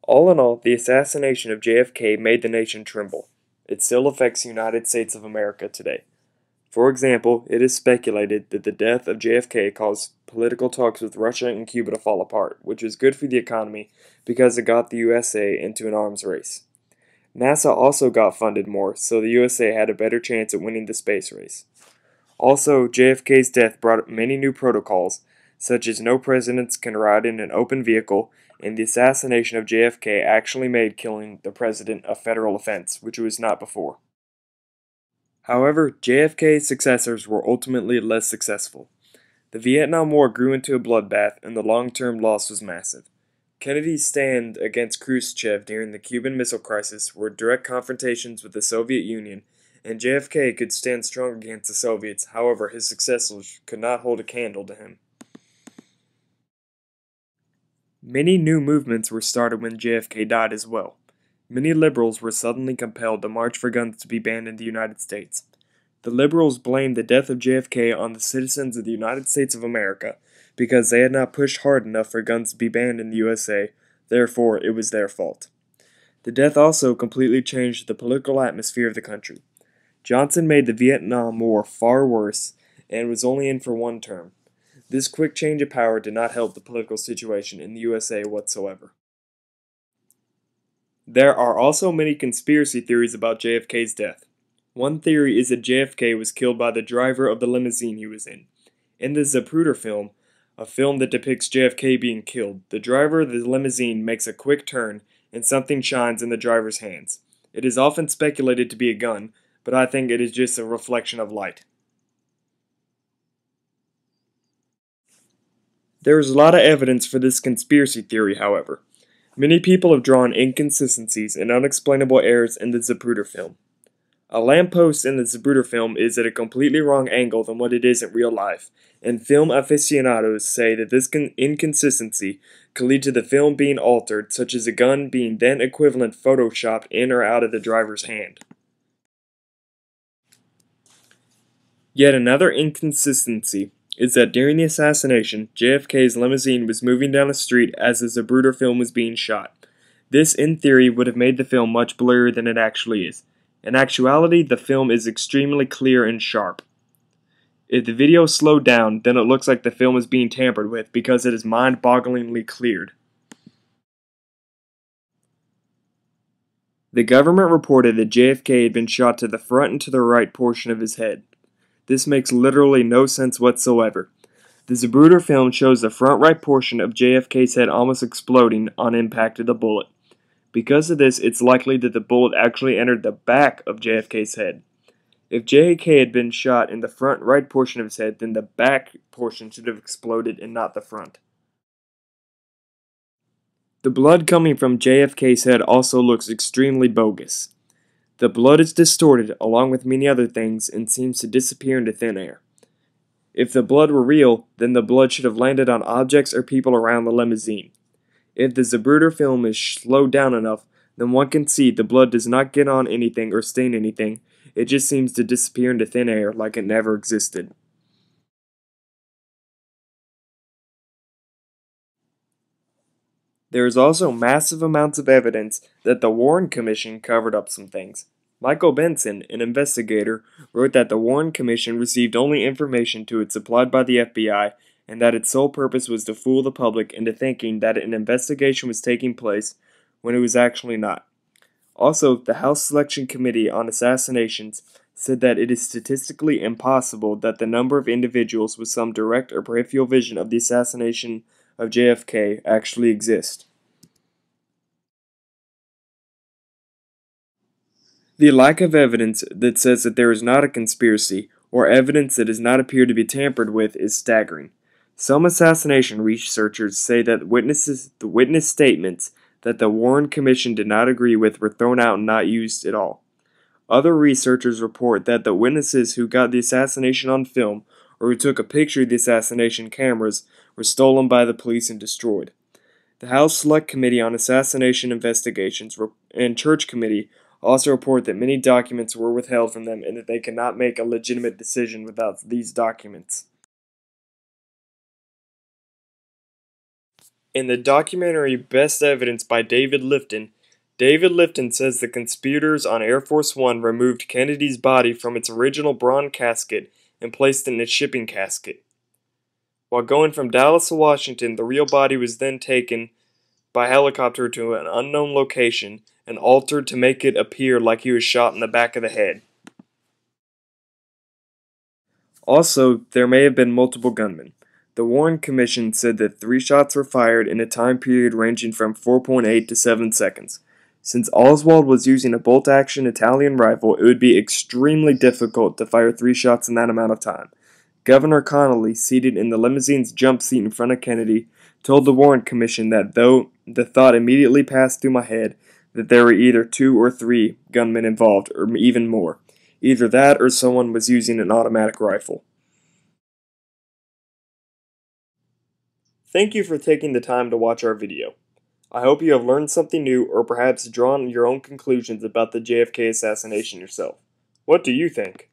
All in all, the assassination of JFK made the nation tremble. It still affects the United States of America today. For example, it is speculated that the death of JFK caused political talks with Russia and Cuba to fall apart, which was good for the economy because it got the USA into an arms race. NASA also got funded more, so the USA had a better chance at winning the space race. Also, JFK's death brought many new protocols, such as no presidents can ride in an open vehicle, and the assassination of JFK actually made killing the president a federal offense, which it was not before. However, JFK's successors were ultimately less successful. The Vietnam War grew into a bloodbath, and the long-term loss was massive. Kennedy's stand against Khrushchev during the Cuban Missile Crisis were direct confrontations with the Soviet Union, and JFK could stand strong against the Soviets. However, his successors could not hold a candle to him. Many new movements were started when JFK died as well. Many liberals were suddenly compelled to march for guns to be banned in the United States. The liberals blamed the death of JFK on the citizens of the United States of America because they had not pushed hard enough for guns to be banned in the USA, therefore it was their fault. The death also completely changed the political atmosphere of the country. Johnson made the Vietnam War far worse and was only in for one term. This quick change of power did not help the political situation in the USA whatsoever. There are also many conspiracy theories about JFK's death. One theory is that JFK was killed by the driver of the limousine he was in. In the Zapruder film, a film that depicts JFK being killed, the driver of the limousine makes a quick turn and something shines in the driver's hands. It is often speculated to be a gun, but I think it is just a reflection of light. There is a lot of evidence for this conspiracy theory, however. Many people have drawn inconsistencies and unexplainable errors in the Zapruder film. A lamppost in the Zapruder film is at a completely wrong angle than what it is in real life, and film aficionados say that this inconsistency could lead to the film being altered, such as a gun being then equivalent photoshopped in or out of the driver's hand. Yet another inconsistency is that during the assassination, JFK's limousine was moving down a street as the Zapruder film was being shot. This, in theory, would have made the film much blurrier than it actually is. In actuality, the film is extremely clear and sharp. If the video is slowed down, then it looks like the film is being tampered with because it is mind-bogglingly cleared. The government reported that JFK had been shot to the front and to the right portion of his head. This makes literally no sense whatsoever. The Zapruder film shows the front right portion of JFK's head almost exploding on impact of the bullet. Because of this, it's likely that the bullet actually entered the back of JFK's head. If JFK had been shot in the front right portion of his head, then the back portion should have exploded and not the front. The blood coming from JFK's head also looks extremely bogus. The blood is distorted along with many other things and seems to disappear into thin air. If the blood were real, then the blood should have landed on objects or people around the limousine. If the Zapruder film is slowed down enough, then one can see the blood does not get on anything or stain anything, it just seems to disappear into thin air like it never existed. There is also massive amounts of evidence that the Warren Commission covered up some things. Michael Benson, an investigator, wrote that the Warren Commission received only information to it supplied by the FBI and that its sole purpose was to fool the public into thinking that an investigation was taking place when it was actually not. Also, the House Selection Committee on Assassinations said that it is statistically impossible that the number of individuals with some direct or peripheral vision of the assassination of JFK actually exist. The lack of evidence that says that there is not a conspiracy, or evidence that does not appear to be tampered with, is staggering. Some assassination researchers say that the witness statements that the Warren Commission did not agree with were thrown out and not used at all. Other researchers report that the witnesses who got the assassination on film or who took a picture of the assassination cameras were stolen by the police and destroyed. The House Select Committee on Assassination Investigations and Church Committee also report that many documents were withheld from them and that they cannot make a legitimate decision without these documents. In the documentary Best Evidence by David Lifton says the conspirators on Air Force One removed Kennedy's body from its original bronze casket and placed it in a shipping casket. While going from Dallas to Washington, the real body was then taken by helicopter to an unknown location and altered to make it appear like he was shot in the back of the head. Also, there may have been multiple gunmen. The Warren Commission said that 3 shots were fired in a time period ranging from 4.8 to 7 seconds. Since Oswald was using a bolt-action Italian rifle, it would be extremely difficult to fire 3 shots in that amount of time. Governor Connolly, seated in the limousine's jump seat in front of Kennedy, told the Warren Commission that though the thought immediately passed through my head that there were either 2 or 3 gunmen involved, or even more. Either that or someone was using an automatic rifle. Thank you for taking the time to watch our video. I hope you have learned something new or perhaps drawn your own conclusions about the JFK assassination yourself. What do you think?